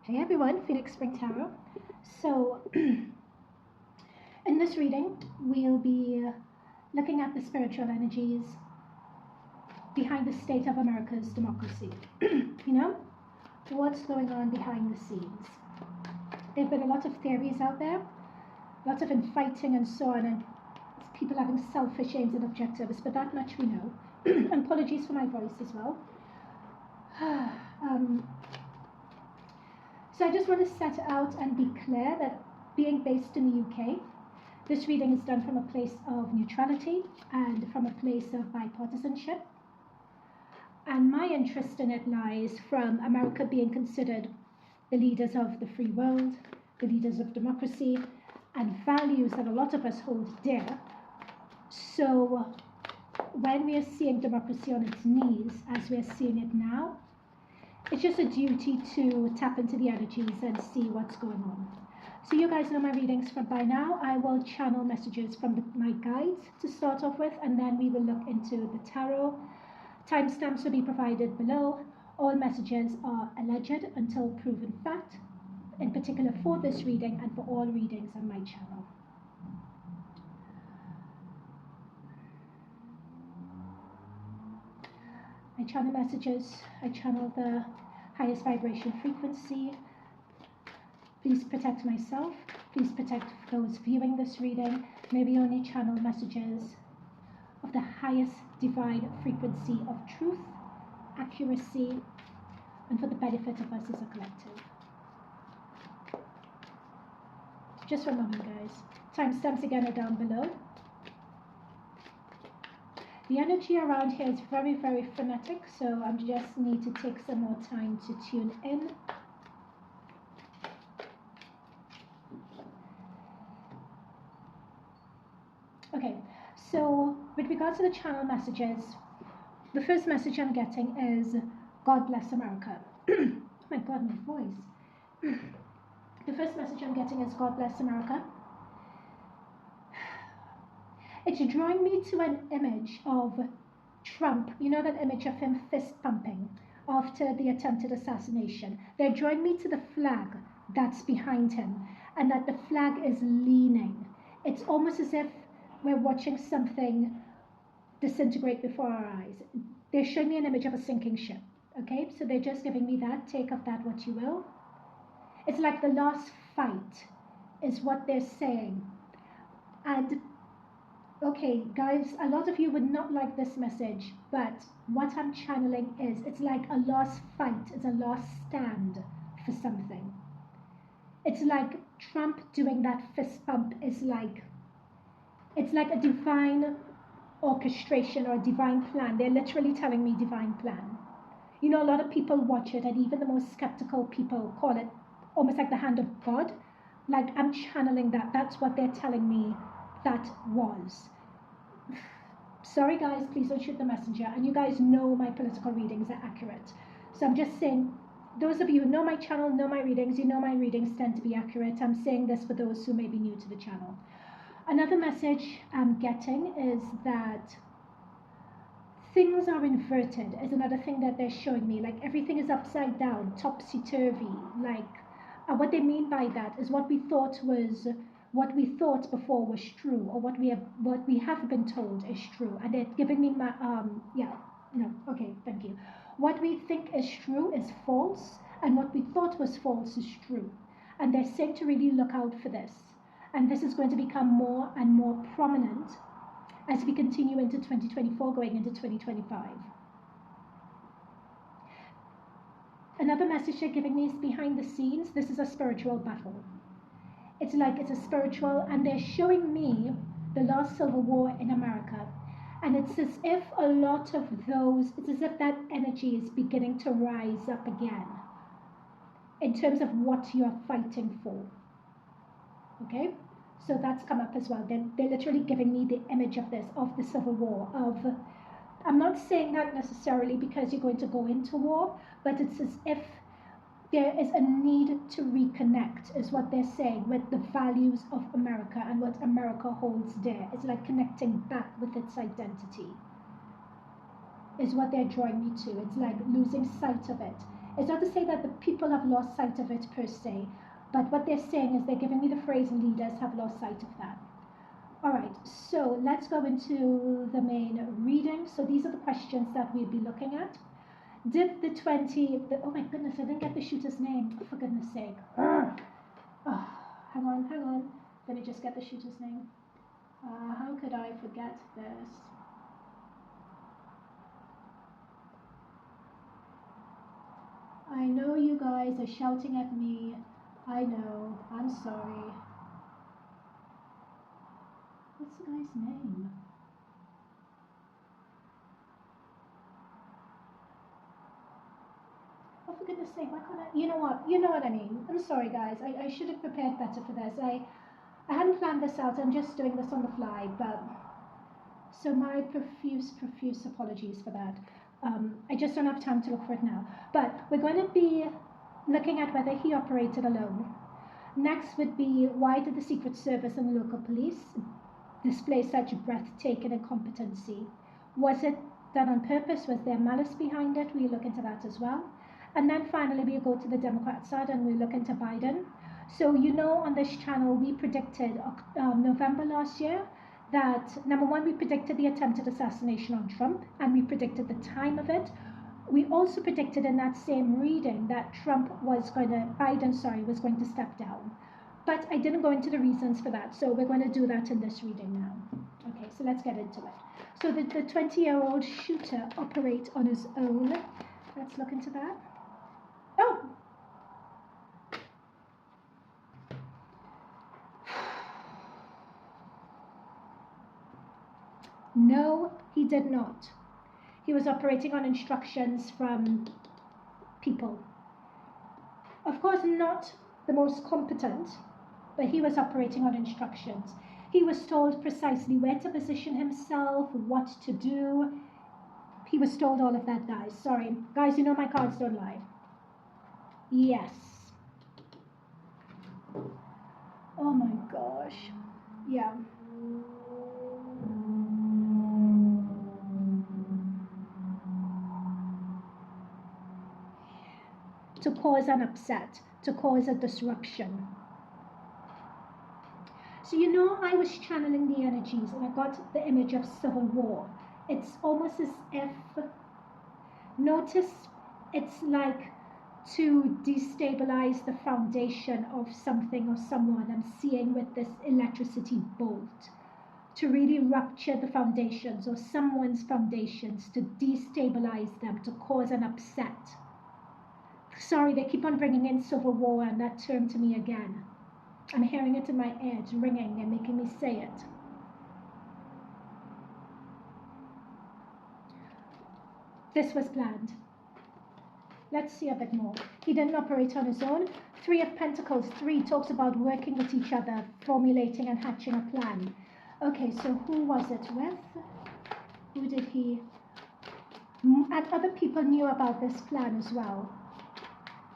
Hey everyone, Phoenix Spring Tarot. So, in this reading, we'll be looking at the spiritual energies behind the state of America's democracy. What's going on behind the scenes. There have been a lot of theories out there, lots of infighting and so on, and people having selfish aims and objectives, but that much we know. Apologies for my voice as well. So I just want to set out and be clear that being based in the UK, this reading is done from a place of neutrality and from a place of bipartisanship. And my interest in it lies from America being considered the leaders of the free world, the leaders of democracy, and values that a lot of us hold dear. So when we are seeing democracy on its knees, as we are seeing it now, it's just a duty to tap into the energies and see what's going on. So you guys know my readings from by now. I will channel messages from my guides to start off with, and then we will look into the tarot. Timestamps will be provided below. All messages are alleged until proven fact, in particular for this reading and for all readings on my channel. I channel messages, I channel the highest vibration frequency. Please protect myself, please protect those viewing this reading. May we only channel messages of the highest divine frequency of truth, accuracy, and for the benefit of us as a collective. Just for a moment, guys. Timestamps again are down below. The energy around here is very, very frenetic, so I just need to take some more time to tune in. Okay, so with regards to the channel messages, the first message I'm getting is God bless America. Oh my God, my voice. The first message I'm getting is God bless America. It's drawing me to an image of Trump. You know that image of him fist pumping after the attempted assassination. They're drawing me to the flag that's behind him, and that the flag is leaning. It's almost as if we're watching something disintegrate before our eyes. They're showing me an image of a sinking ship. Okay, so they're just giving me that. Take of that what you will. It's like the last fight is what they're saying. And okay, guys, a lot of you would not like this message, but what I'm channeling is, it's like a last fight, it's a last stand for something. It's like Trump doing that fist pump is like, it's like a divine orchestration or a divine plan. They're literally telling me divine plan. You know, a lot of people watch it, and even the most skeptical people call it almost like the hand of God. Like, I'm channeling that. That's what they're telling me that was. Sorry guys, please don't shoot the messenger. And you guys know my political readings are accurate. So I'm just saying, those of you who know my channel, know my readings, you know my readings tend to be accurate. I'm saying this for those who may be new to the channel. Another message I'm getting is that things are inverted, is another thing that they're showing me. Like everything is upside down, topsy-turvy. Like what they mean by that is what we thought before was true, or what we have been told is true, and they're giving me my thank you. What we think is true is false, and what we thought was false is true, and they're saying to really look out for this, and this is going to become more and more prominent as we continue into 2024, going into 2025. Another message they're giving me is behind the scenes, this is a spiritual battle. It's like it's a spiritual, and they're showing me the last civil war in America. And it's as if a lot of those, it's as if that energy is beginning to rise up again in terms of what you're fighting for. Okay? So that's come up as well. They're literally giving me the image of this, of the civil war, of, I'm not saying that necessarily because you're going to go into war, but it's as if there is a need to reconnect, is what they're saying, with the values of America and what America holds dear. It's like connecting back with its identity, is what they're drawing me to. It's like losing sight of it. It's not to say that the people have lost sight of it per se, but what they're saying is they're giving me the phrase leaders have lost sight of that. All right, so let's go into the main reading. So these are the questions that we'll be looking at. Did the 20, oh my goodness, I didn't get the shooter's name, oh, for goodness sake. Oh, hang on. Let me just get the shooter's name. How could I forget this? I know you guys are shouting at me. I know, I'm sorry. What's the guy's name? Oh, for goodness sake, why can't I? You know what I mean. I'm sorry, guys. I should have prepared better for this. I hadn't planned this out. I'm just doing this on the fly, but so my profuse apologies for that. I just don't have time to look for it now. But we're going to be looking at whether he operated alone. Next would be, why did the Secret Service and local police display such breathtaking incompetency? Was it done on purpose? Was there malice behind it? We look into that as well. And then finally, we go to the Democrat side and we look into Biden. So you know, on this channel, we predicted November last year that, number one, we predicted the attempted assassination on Trump, and we predicted the time of it. We also predicted in that same reading that Biden was going to step down. But I didn't go into the reasons for that, so we're going to do that in this reading now. Okay, so let's get into it. So the 20-year-old shooter operates on his own. Let's look into that. Oh! No, he did not. He was operating on instructions from people. Of course, not the most competent, but he was operating on instructions. He was told precisely where to position himself, what to do. He was told all of that, guys. Sorry. Guys, you know my cards don't lie. Yes. Oh my gosh. Yeah. To cause an upset, to cause a disruption. So you know, I was channeling the energies and I got the image of civil war. It's almost as if, notice, it's like to destabilize the foundation of something or someone. I'm seeing with this electricity bolt, to really rupture the foundations or someone's foundations, to destabilize them, to cause an upset. Sorry, they keep on bringing in civil war and that term to me again. I'm hearing it in my ear, it's ringing and making me say it. This was planned. Let's see a bit more. He didn't operate on his own. 3 of Pentacles, 3 talks about working with each other, formulating and hatching a plan. Okay, so who was it with? Who did he? And other people knew about this plan as well.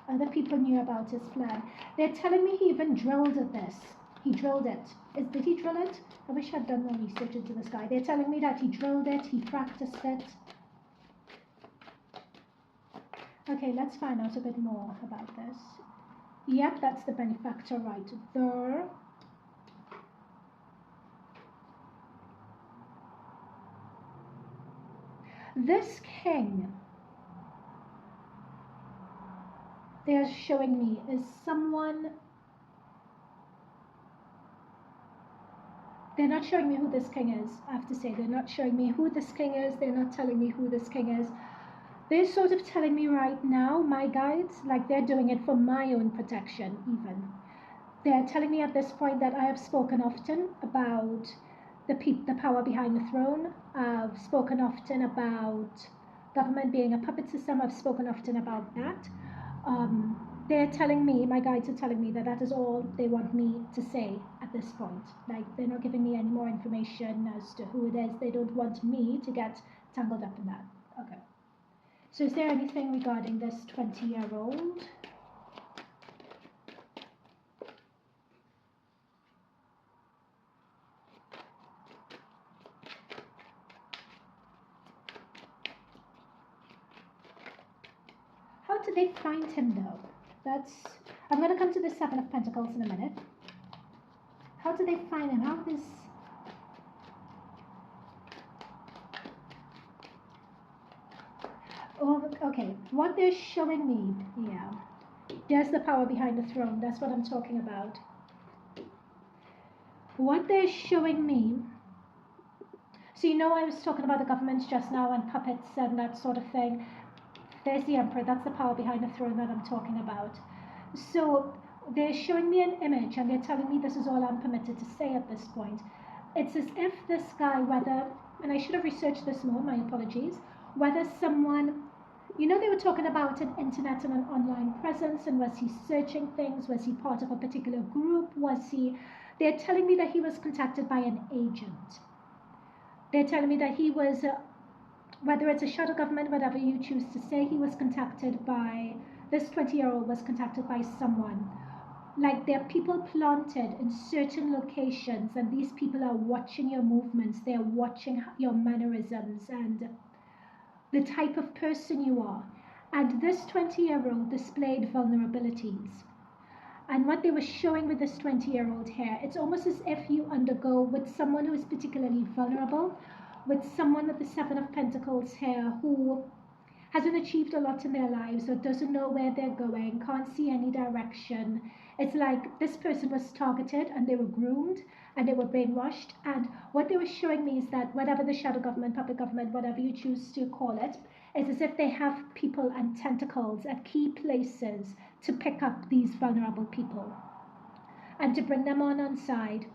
Other people knew about his plan. They're telling me he even drilled this. He drilled it. Did he drill it? I wish I'd done more research into this guy. They're telling me that he drilled it, he practiced it. Okay, let's find out a bit more about this. Yep, that's the benefactor right there. This king, they're showing me, is someone. They're not showing me who this king is, I have to say. They're not showing me who this king is. They're not telling me who this king is. They're sort of telling me right now, my guides, like they're doing it for my own protection even. They're telling me at this point that I have spoken often about the power behind the throne. I've spoken often about government being a puppet system. I've spoken often about that. They're telling me, my guides are telling me that is all they want me to say at this point. Like, they're not giving me any more information as to who it is. They don't want me to get tangled up in that. Okay. So is there anything regarding this 20-year-old? How did did they find him though? I'm going to come to the Seven of Pentacles in a minute. How did they find him? How this... Oh, okay, what they're showing me, yeah. There's the power behind the throne. That's what I'm talking about. What they're showing me... So you know I was talking about the governments just now and puppets and that sort of thing. There's the Emperor. That's the power behind the throne that I'm talking about. So they're showing me an image and they're telling me this is all I'm permitted to say at this point. It's as if this guy, whether... And I should have researched this more, my apologies. Whether someone... You know, they were talking about an internet and an online presence, and was he searching things? Was he part of a particular group? Was he... They're telling me that he was contacted by an agent. They're telling me that he was, whether it's a shadow government, whatever you choose to say, he was contacted by, this 20-year-old was contacted by someone. Like, there are people planted in certain locations, and these people are watching your movements. They're watching your mannerisms and the type of person you are. And this 20-year-old displayed vulnerabilities. And what they were showing with this 20-year-old here, it's almost as if you undergo with someone who is particularly vulnerable, with someone with the Seven of Pentacles here who hasn't achieved a lot in their lives or doesn't know where they're going, can't see any direction. It's like this person was targeted and they were groomed and they were brainwashed. And what they were showing me is that whatever the shadow government, puppet government, whatever you choose to call it, it's as if they have people and tentacles at key places to pick up these vulnerable people and to bring them on side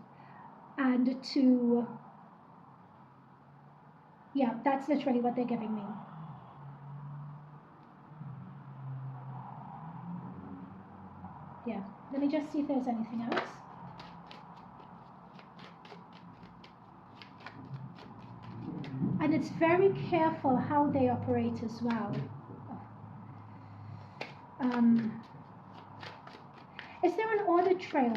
and to, yeah, that's literally what they're giving me. Yeah, let me just see if there's anything else. And it's very careful how they operate as well. Is there an audit trail?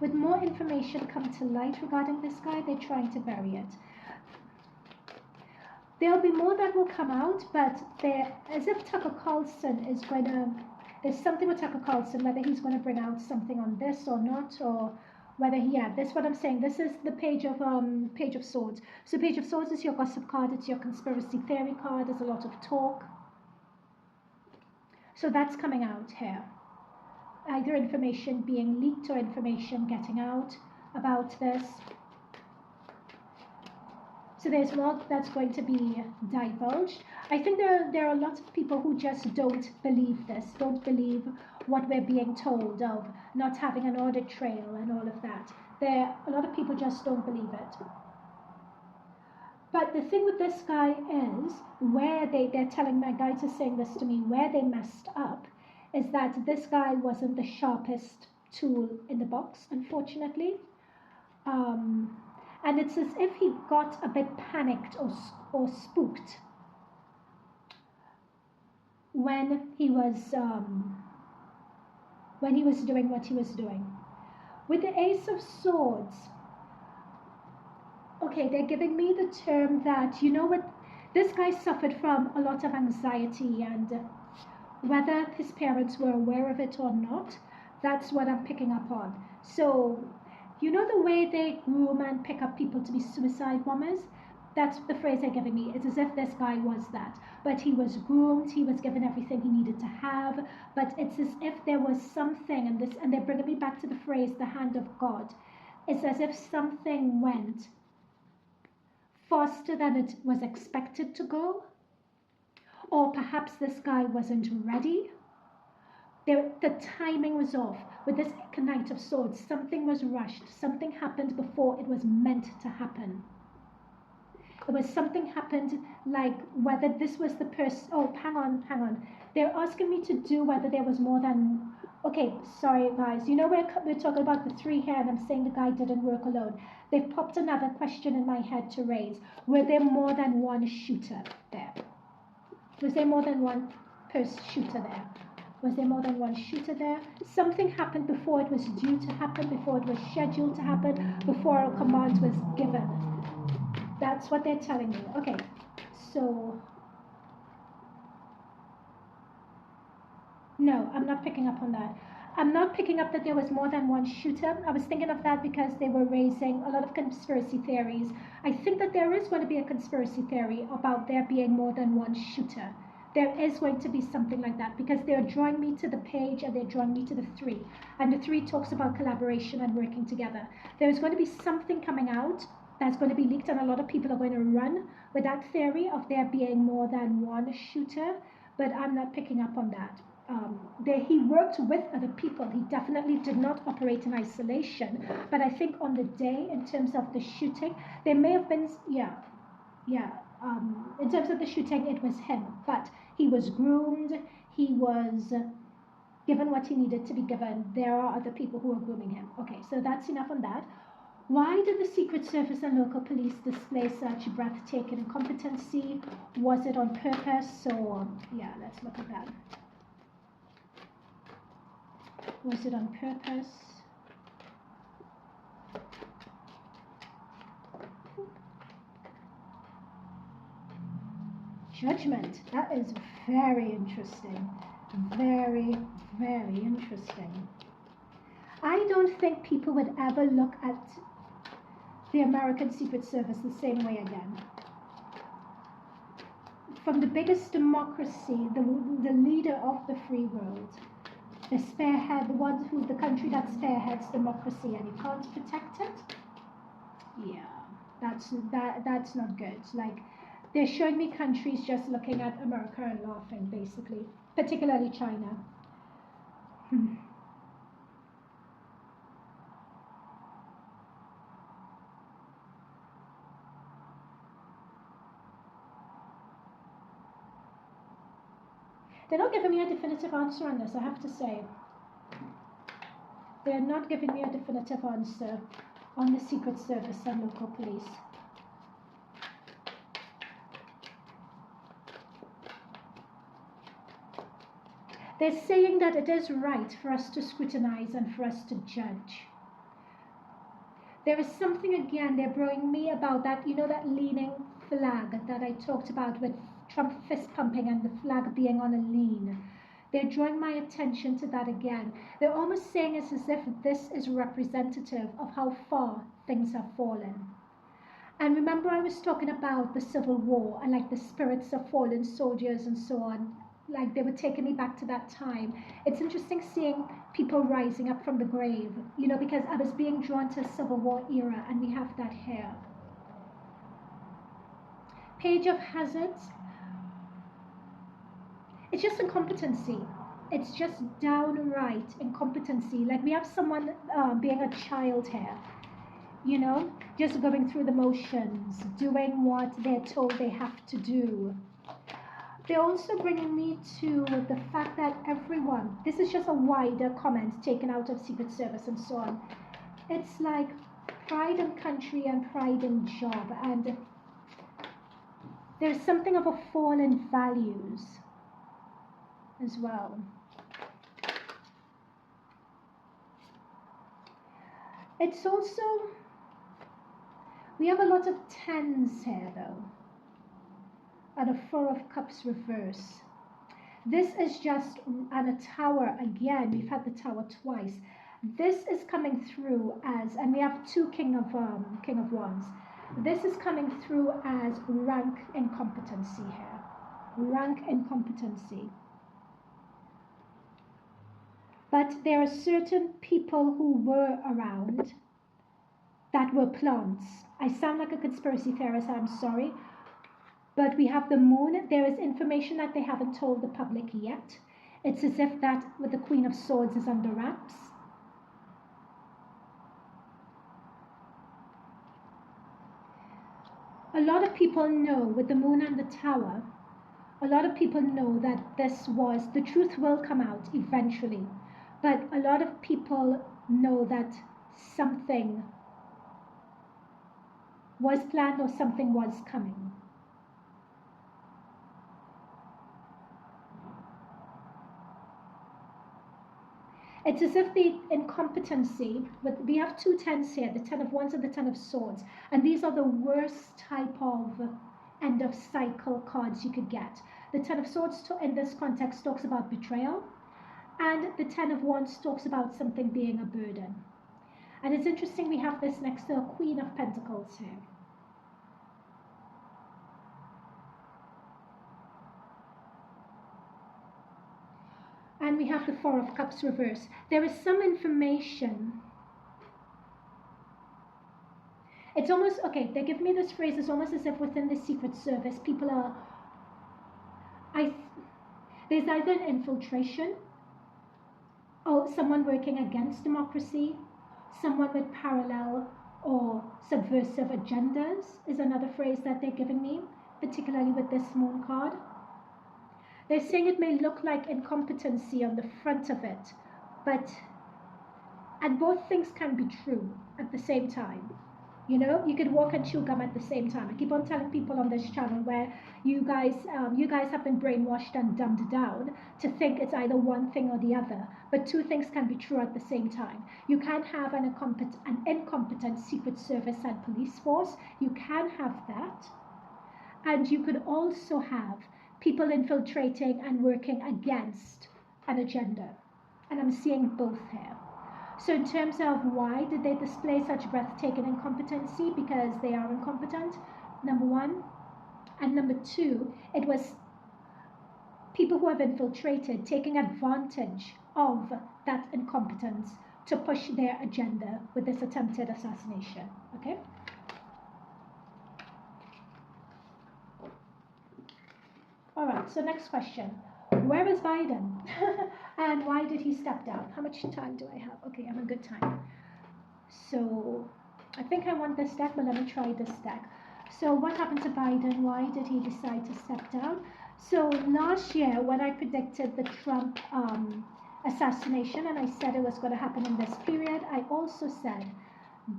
Would more information come to light regarding this guy? They're trying to bury it. There'll be more that will come out, but they're as if Tucker Carlson is going to... There's something with Tucker Carlson, whether he's going to bring out something on this or not, or whether he... Yeah, this is what I'm saying. This is the Page of Swords. So Page of Swords is your gossip card. It's your conspiracy theory card. There's a lot of talk. So that's coming out here. Either information being leaked or information getting out about this. So there's more that's going to be divulged. I think there are a lot of people who just don't believe this, don't believe what we're being told of not having an audit trail and all of that. A lot of people just don't believe it. But the thing with this guy is, where they're telling, my guides are saying this to me, where they messed up is that this guy wasn't the sharpest tool in the box, unfortunately. And it's as if he got a bit panicked or spooked when he was doing what he was doing. With the Ace of Swords, okay, they're giving me the term that, you know what, this guy suffered from a lot of anxiety, and whether his parents were aware of it or not, that's what I'm picking up on. So, you know the way they groom and pick up people to be suicide bombers? That's the phrase they're giving me. It's as if this guy was that. But he was groomed, he was given everything he needed to have, but it's as if there was something, and they're bringing me back to the phrase, the hand of God. It's as if something went faster than it was expected to go, or perhaps this guy wasn't ready. The timing was off. With this Knight of Swords, something was rushed. Something happened before it was meant to happen. It was something happened, like whether this was the person... Oh, hang on. They're asking me to do whether there was more than... Okay, sorry guys. You know we're talking about the three here, and I'm saying the guy didn't work alone. They've popped another question in my head to raise. Were there more than one shooter there? Was there more than one shooter there? Was there more than one shooter there? Something happened before it was due to happen, before it was scheduled to happen, before a command was given. That's what they're telling me. Okay, so No, I'm not picking up on that. I'm not picking up that there was more than one shooter. I was thinking of that because they were raising a lot of conspiracy theories. I think that there is going to be a conspiracy theory about there being more than one shooter. There is going to be something like that because they're drawing me to the page and they're drawing me to the three. And the three talks about collaboration and working together. There's going to be something coming out that's going to be leaked, and a lot of people are going to run with that theory of there being more than one shooter, but I'm not picking up on that. He worked with other people. He definitely did not operate in isolation. But I think on the day, in terms of the shooting, there may have been, yeah. In terms of the shooting, it was him. But he was groomed. He was given what he needed to be given. There are other people who are grooming him. Okay, so that's enough on that. Why did the Secret Service and local police display such breathtaking incompetency? Was it on purpose or, yeah, let's look at that. Was it on purpose? Judgment. That is very interesting. Very, very interesting. I don't think people would ever look at the American Secret Service the same way again. From the biggest democracy, the leader of the free world, the spearhead, the country that spearheads democracy, and you can't protect it. Yeah, that's not good. Like, they're showing me countries just looking at America and laughing, basically, particularly China. They're not giving me a definitive answer on this, I have to say. They're not giving me a definitive answer on the Secret Service and local police. They're saying that it is right for us to scrutinize and for us to judge. There is something, again, they're bringing me about that, that leaning flag that I talked about with Trump fist pumping and the flag being on a lean. They're drawing my attention to that again. They're almost saying it's as if this is representative of how far things have fallen. And remember, I was talking about the Civil War and like the spirits of fallen soldiers and so on. Like, they were taking me back to that time. It's interesting seeing people rising up from the grave, because I was being drawn to Civil War era, and we have that here. Page of Hazards. It's just incompetency. It's just downright incompetency. Like, we have someone being a child here, just going through the motions, doing what they're told they have to do. They're also bringing me to the fact that everyone, this is just a wider comment taken out of Secret Service and so on. It's like pride in country and pride in job, and there's something of a fall in values as well. It's also, we have a lot of tens here though, and a Four of Cups reverse. This is just, and a Tower again, we've had the Tower twice. This is coming through as, and we have two King of Wands. This is coming through as rank incompetency here. Rank incompetency. But there are certain people who were around that were plants. I sound like a conspiracy theorist, I'm sorry. But we have the Moon. There is information that they haven't told the public yet. It's as if that with the Queen of Swords is under wraps. A lot of people know with the Moon and the Tower, a lot of people know that the truth will come out eventually. But a lot of people know that something was planned or something was coming. It's as if the incompetency, we have two tens here, the Ten of Wands and the Ten of Swords, and these are the worst type of end of cycle cards you could get. The Ten of Swords in this context talks about betrayal, And the Ten of Wands talks about something being a burden. And it's interesting we have this next to a Queen of Pentacles here. And we have the Four of Cups reversed. There is some information. It's almost, okay, they give me this phrase, it's almost as if within the Secret Service, people are, there's either an infiltration, or someone working against democracy, someone with parallel or subversive agendas is another phrase that they're giving me, particularly with this Moon card. They're saying it may look like incompetency on the front of it, and both things can be true at the same time. You know, you could walk and chew gum at the same time. I keep on telling people on this channel where you guys have been brainwashed and dumbed down to think it's either one thing or the other. But two things can be true at the same time. You can have an incompetent Secret Service and police force. You can have that. And you could also have people infiltrating and working against an agenda. And I'm seeing both here. So in terms of why did they display such breathtaking incompetency? Because they are incompetent, number one. And number two, it was people who have infiltrated taking advantage of that incompetence to push their agenda with this attempted assassination. Okay? All right, so next question. Where is Biden? And why did he step down? How much time do I have? Okay, I'm a good time. So I think I want this deck, but let me try this deck. So what happened to Biden? Why did he decide to step down? So last year, when I predicted the Trump assassination, and I said it was going to happen in this period, I also said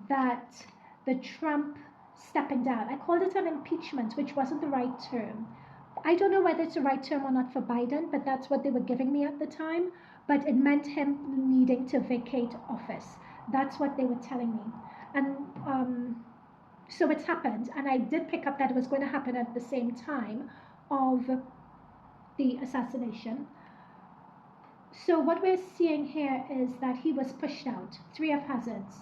that the Trump stepping down, I called it an impeachment, which wasn't the right term. I don't know whether it's the right term or not for Biden, but that's what they were giving me at the time. But it meant him needing to vacate office. That's what they were telling me. And so it's happened. And I did pick up that it was going to happen at the same time of the assassination. So what we're seeing here is that he was pushed out. Three of Hazards.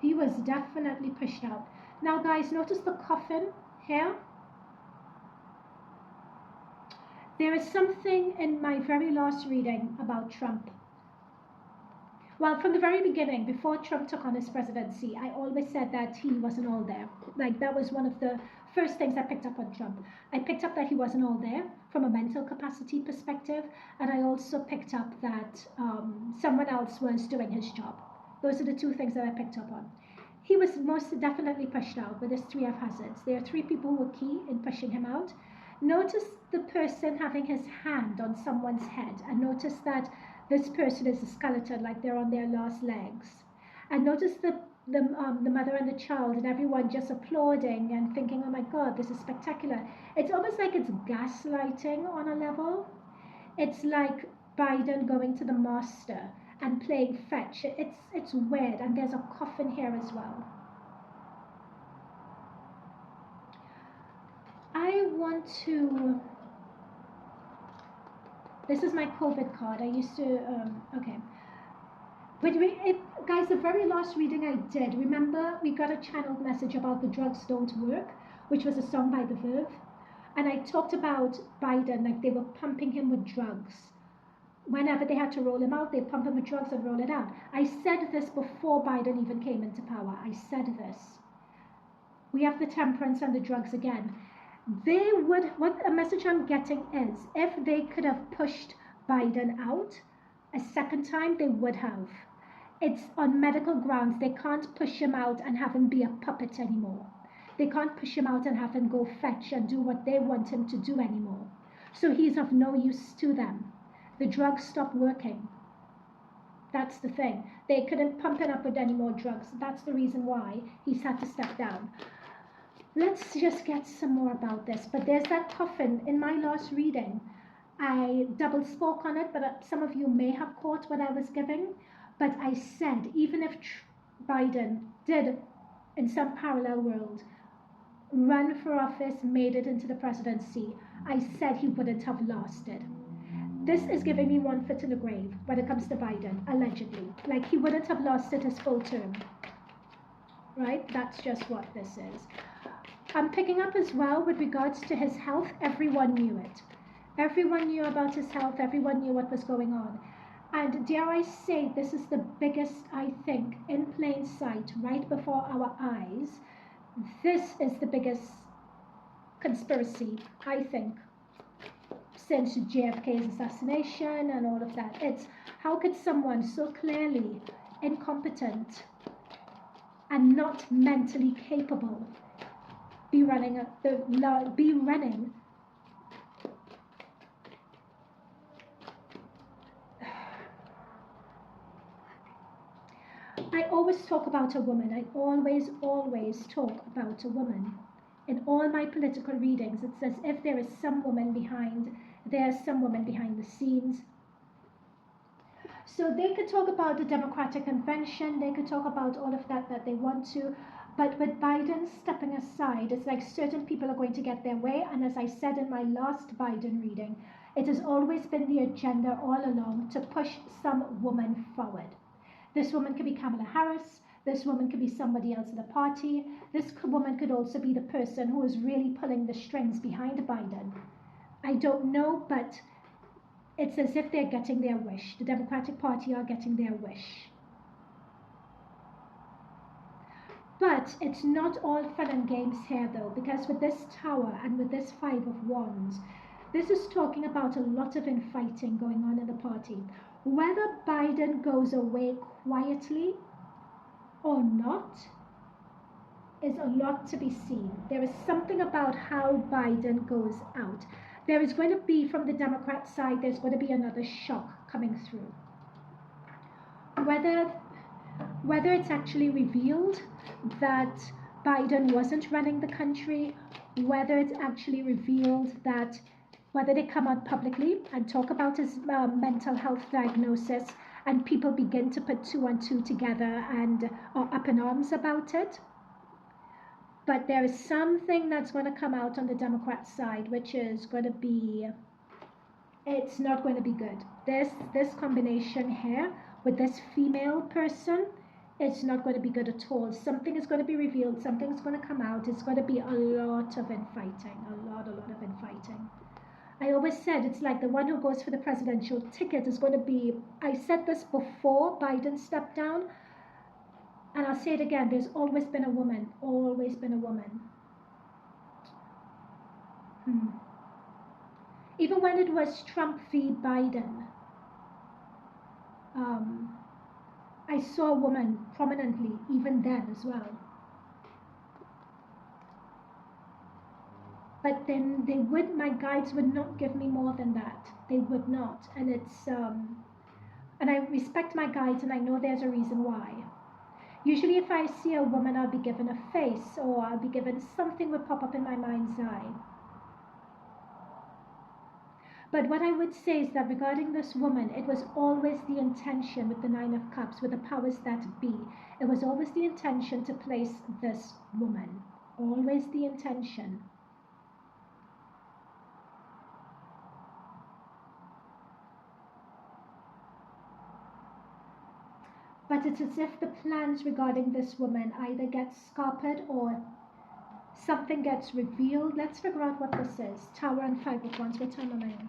He was definitely pushed out. Now, guys, notice the coffin here. There is something in my very last reading about Trump. Well, from the very beginning, before Trump took on his presidency, I always said that he wasn't all there. Like, that was one of the first things I picked up on Trump. I picked up that he wasn't all there from a mental capacity perspective, and I also picked up that someone else was doing his job. Those are the two things that I picked up on. He was most definitely pushed out with his Three of Hazards. There are three people who were key in pushing him out. Notice the person having his hand on someone's head, and notice that this person is a skeleton, like they're on their last legs. And notice the mother and the child and everyone just applauding and thinking, oh my God, this is spectacular. It's almost like it's gaslighting on a level. It's like Biden going to the master and playing fetch. It's weird, and there's a coffin here as well. I want to, this is my COVID card. I used to, okay. But guys, the very last reading I did, remember we got a channeled message about The Drugs Don't Work, which was a song by The Verve. And I talked about Biden, like they were pumping him with drugs. Whenever they had to roll him out, they pump him with drugs and roll it out. I said this before Biden even came into power. I said this. We have the temperance and the drugs again. They would, what a message I'm getting is, if they could have pushed Biden out a second time, they would have. It's on medical grounds. They can't push him out and have him be a puppet anymore. They can't push him out and have him go fetch and do what they want him to do anymore. So he's of no use to them. The drugs stopped working. That's the thing. They couldn't pump it up with any more drugs. That's the reason why he's had to step down. Let's just get some more about this. But there's that coffin in my last reading. I double spoke on it, but some of you may have caught what I was giving. But I said, even if Biden did, in some parallel world, run for office, made it into the presidency, I said he wouldn't have lost it. This is giving me one foot in the grave when it comes to Biden, allegedly. Like, he wouldn't have lost it his full term. Right? That's just what this is. I'm picking up as well with regards to his health. Everyone knew it. Everyone knew about his health. Everyone knew what was going on. And dare I say, this is the biggest, I think, in plain sight, right before our eyes. This is the biggest conspiracy, I think, since JFK's assassination and all of that. It's how could someone so clearly incompetent and not mentally capable be running I always talk about a woman. I always talk about a woman. In all my political readings, it's as if there's some woman behind the scenes. So they could talk about the Democratic Convention, they could talk about all of that they want to, but with Biden stepping aside, it's like certain people are going to get their way. And as I said in my last Biden reading, it has always been the agenda all along to push some woman forward. This woman could be Kamala Harris. This woman could be somebody else in the party. This woman could also be the person who is really pulling the strings behind Biden. I don't know, but it's as if they're getting their wish. The Democratic Party are getting their wish. But it's not all fun and games here, though, because with this Tower and with this Five of Wands, this is talking about a lot of infighting going on in the party. Whether Biden goes away quietly or not is a lot to be seen. There is something about how Biden goes out. There is going to be, from the Democrat side, there's going to be another shock coming through. Whether it's actually revealed that Biden wasn't running the country, whether it's actually revealed that whether they come out publicly and talk about his mental health diagnosis and people begin to put two and two together and are up in arms about it. But there is something that's going to come out on the Democrat side, which is going to be, it's not going to be good. This combination here with this female person, it's not going to be good at all. Something is going to be revealed, something is going to come out. It's going to be a lot of infighting, a lot of infighting. I always said it's like the one who goes for the presidential ticket is going to be, I said this before Biden stepped down, and I'll say it again, there's always been a woman, always been a woman. Even when it was Trump v. Biden, I saw a woman prominently, even then as well. But then my guides would not give me more than that. They would not. And it's, and I respect my guides and I know there's a reason why. Usually if I see a woman, I'll be given a face or I'll be given something would pop up in my mind's eye. But what I would say is that regarding this woman, it was always the intention with the Nine of Cups, with the powers that be. It was always the intention to place this woman. Always the intention. But it's as if the plans regarding this woman either get scuppered or something gets revealed. Let's figure out what this is. Tower and Five of Wands. What time am I in?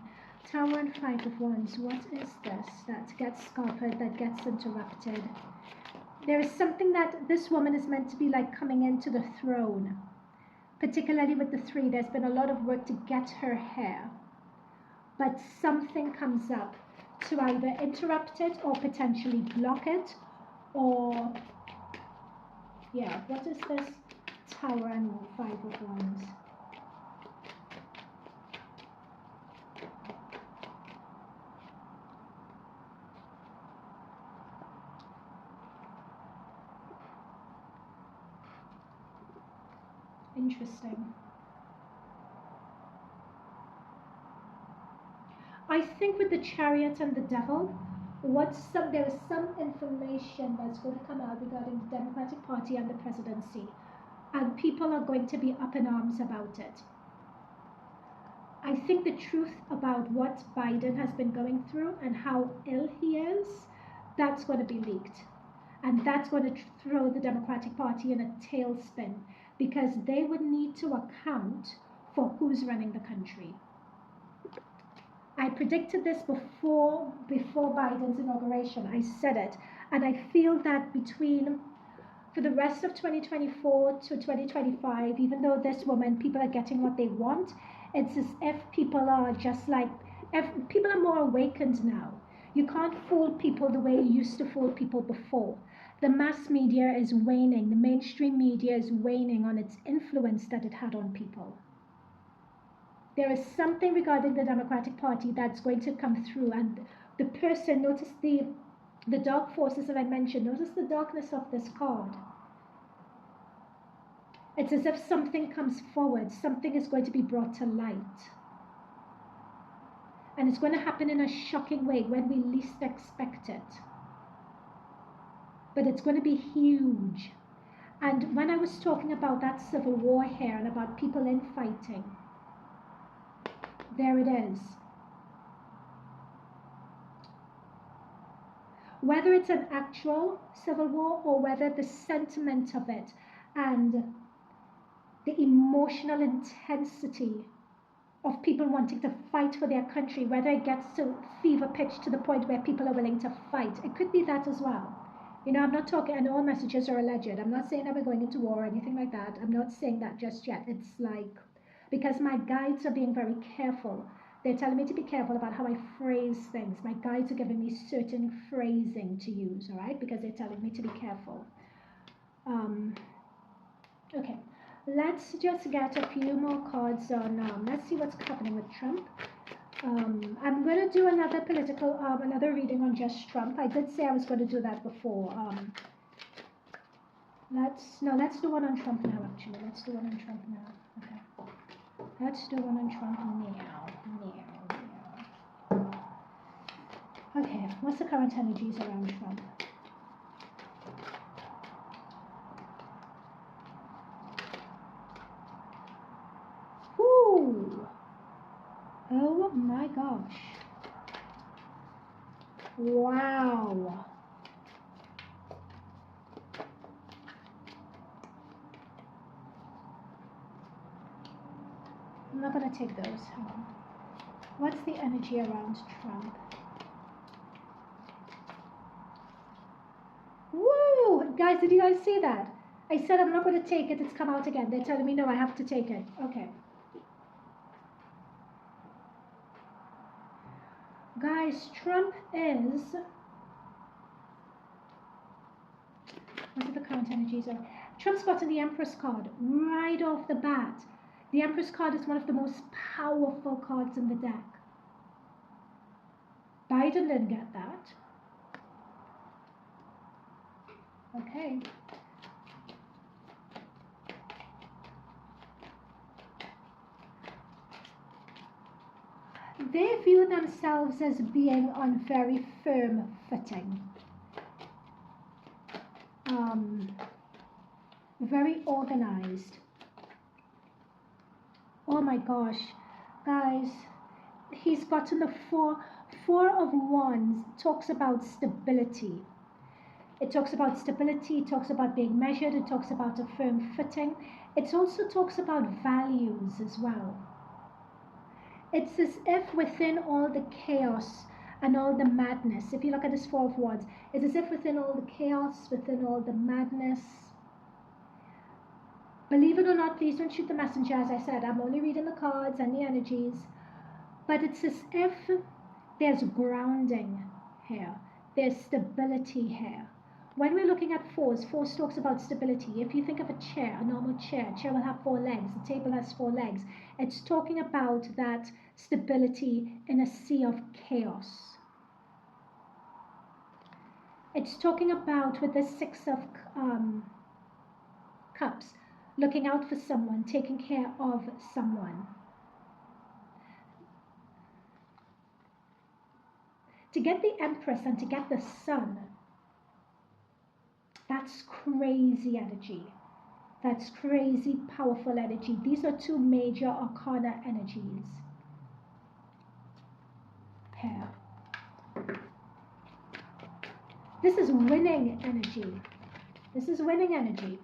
Tower and Five of Wands. What is this that gets scuppered, that gets interrupted? There is something that this woman is meant to be like coming into the throne. Particularly with the Three, there's been a lot of work to get her here. But something comes up to either interrupt it or potentially block it. Or, yeah, what is this? Tower and Five of Wands. Interesting. I think with the Chariot and the Devil, there is some information that's going to come out regarding the Democratic Party and the presidency. and people are going to be up in arms about it. I think the truth about what Biden has been going through and how ill he is, that's going to be leaked. And that's going to throw the Democratic Party in a tailspin, because they would need to account for who's running the country. I predicted this before Biden's inauguration. I said it. And I feel that for the rest of 2024 to 2025, even though this woman, people are getting what they want, it's as if people are people are more awakened now. You can't fool people the way you used to fool people before. The mass media is waning. The mainstream media is waning on its influence that it had on people. There is something regarding the Democratic Party that's going to come through, and the person, notice the dark forces that I mentioned, notice the darkness of this card. It's as if something comes forward, something is going to be brought to light. And it's going to happen in a shocking way when we least expect it. But it's going to be huge. And when I was talking about that civil war here and about people infighting, there it is. Whether it's an actual civil war or whether the sentiment of it and the emotional intensity of people wanting to fight for their country, whether it gets to fever pitch to the point where people are willing to fight, it could be that as well. You know, I'm not talking, and all messages are alleged. I'm not saying that we're going into war or anything like that. I'm not saying that just yet. It's like, because my guides are being very careful. They're telling me to be careful about how I phrase things. My guides are giving me certain phrasing to use, all right? Because they're telling me to be careful. Okay, let's just get a few more cards on, let's see what's happening with Trump. I'm going to do another another reading on just Trump. I did say I was going to do that before. Let's do one on Trump now, actually. Let's do one on Trump now. Okay. Let's do one on Trump now. Okay, what's the current energies around Trump? Whoo! Oh my gosh. Wow. I'm not going to take those. What's the energy around Trump? Woo! Guys, did you guys see that? I said I'm not going to take it. It's come out again. They're telling me, no, I have to take it. Okay. Guys, Trump is... What are the current energies of? Trump's gotten the Empress card right off the bat. The Empress card is one of the most powerful cards in the deck. Biden didn't get that. Okay. They view themselves as being on very firm footing. Very organized. Oh my gosh, guys, he's gotten the four of wands. Talks about stability. It talks about stability, it talks about being measured, it talks about a firm footing. It also talks about values as well. It's as if within all the chaos and all the madness, if you look at this Four of Wands, it's as if within all the chaos, within all the madness, believe it or not, please don't shoot the messenger. As I said, I'm only reading the cards and the energies, but it's as if there's grounding here, there's stability here. When we're looking at fours talks about stability. If you think of a chair, a normal chair will have four legs, the table has four legs. It's talking about that stability in a sea of chaos. It's talking about, with the Six of Cups, looking out for someone, taking care of someone. To get the Empress and to get the Sun, that's crazy energy. That's crazy powerful energy. These are two major arcana energies here. This is winning energy. This is winning energy.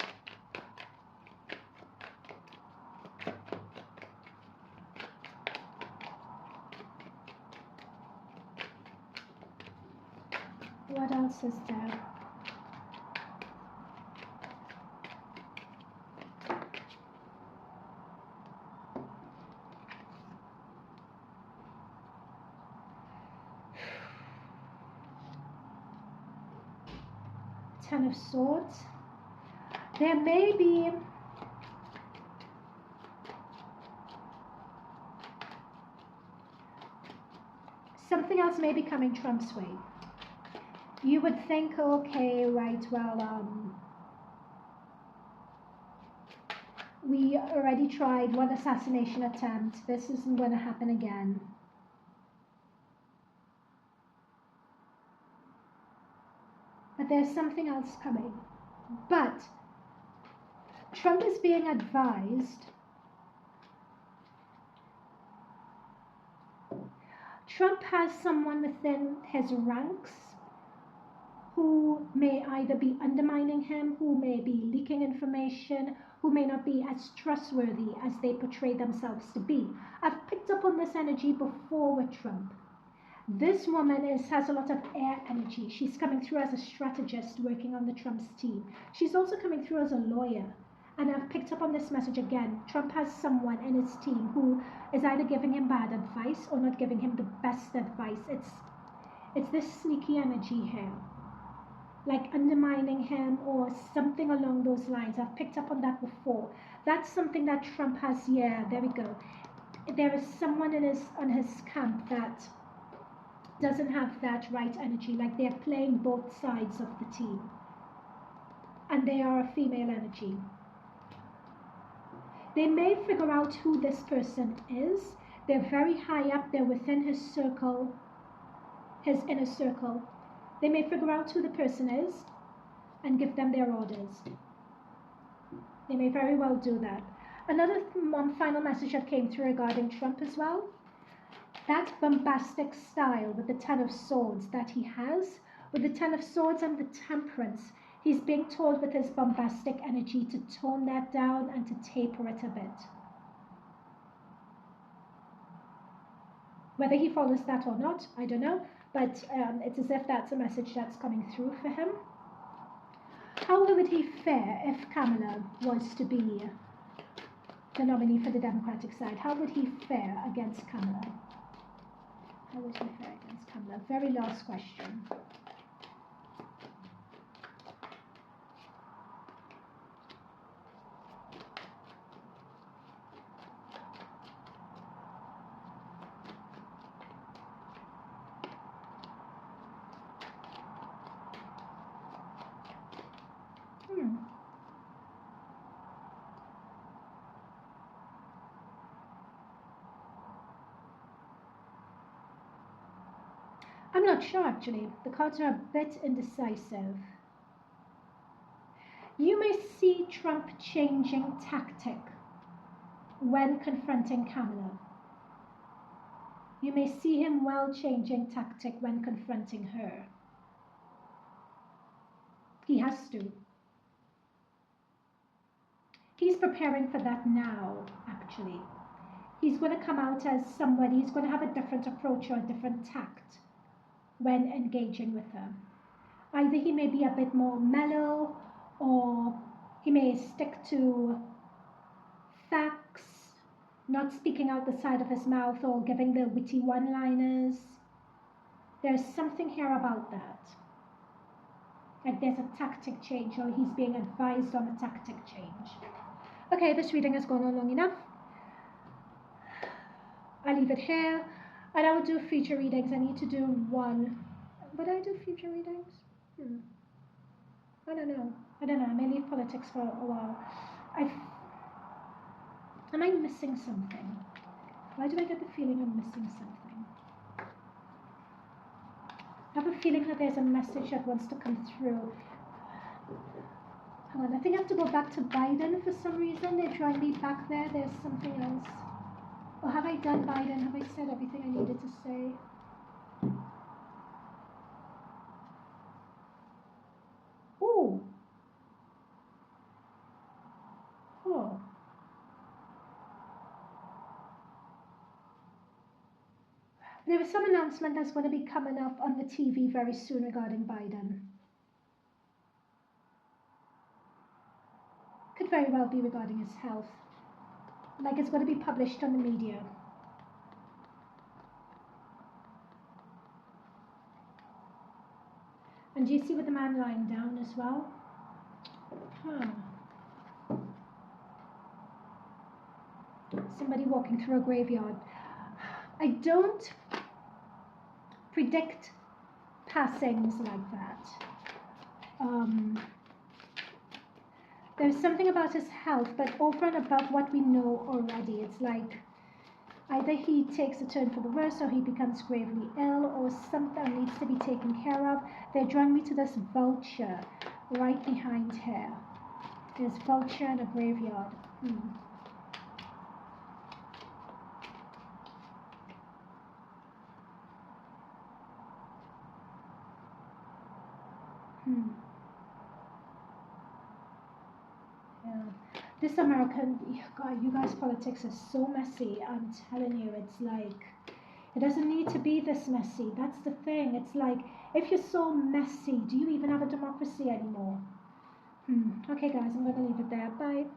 What else is there? Ten of Swords. There may be something else may be coming Trump's way. You would think, okay, right, well, we already tried one assassination attempt. This isn't going to happen again. But there's something else coming. But Trump is being advised. Trump has someone within his ranks who may either be undermining him, who may be leaking information, who may not be as trustworthy as they portray themselves to be. I've picked up on this energy before with Trump. This woman has a lot of air energy. She's coming through as a strategist working on the Trump's team. She's also coming through as a lawyer. And I've picked up on this message again. Trump has someone in his team who is either giving him bad advice or not giving him the best advice. It's this sneaky energy here, like undermining him or something along those lines. I've picked up on that before. That's something that Trump has. Yeah, there we go. There is someone on his camp that doesn't have that right energy, like they're playing both sides of the team, and they are a female energy. They may figure out who this person is. They're very high up. They're within his circle, his inner circle. They may figure out who the person is and give them their orders. They may very well do that. Another one final message that came through regarding Trump as well. That bombastic style with the Ten of Swords that he has, with the Ten of Swords and the Temperance, he's being told with his bombastic energy to tone that down and to taper it a bit. Whether he follows that or not, I don't know, but it's as if that's a message that's coming through for him. How would he fare if Kamala was to be the nominee for the Democratic side? How would he fare against Kamala? How would he fare against Kamala? Very last question. I'm not sure actually. The cards are a bit indecisive. You may see Trump changing tactic when confronting Kamala. You may see him well changing tactic when confronting her. He has to. He's preparing for that now, actually. He's going to come out as somebody, he's going to have a different approach or a different tact when engaging with her. Either he may be a bit more mellow, or he may stick to facts, not speaking out the side of his mouth or giving the witty one-liners. There's something here about that. Like there's a tactic change, or he's being advised on a tactic change. Okay, this reading has gone on long enough. I'll leave it here. And I will do future readings. I need to do one. Would I do future readings? I don't know. I may leave politics for a while. Am I missing something? Why do I get the feeling I'm missing something? I have a feeling that there's a message that wants to come through. Hang on, I think I have to go back to Biden for some reason. They're drawing me back there. There's something else. Or have I done Biden? Have I said everything I needed to say? Ooh. Oh. There is some announcement that's going to be coming up on the TV very soon regarding Biden. Could very well be regarding his health. Like it's going to be published on the media. And do you see with the man lying down as well? Somebody walking through a graveyard. I don't predict passings like that. There's something about his health, but over and above what we know already, it's like either he takes a turn for the worse or he becomes gravely ill or something needs to be taken care of. They're drawing me to this vulture right behind here. There's vulture in a graveyard. Yeah. This American, God, you guys' politics is so messy. I'm telling you, it's like, it doesn't need to be this messy. That's the thing. It's like, if you're so messy, do you even have a democracy anymore? Okay, guys, I'm going to leave it there. Bye.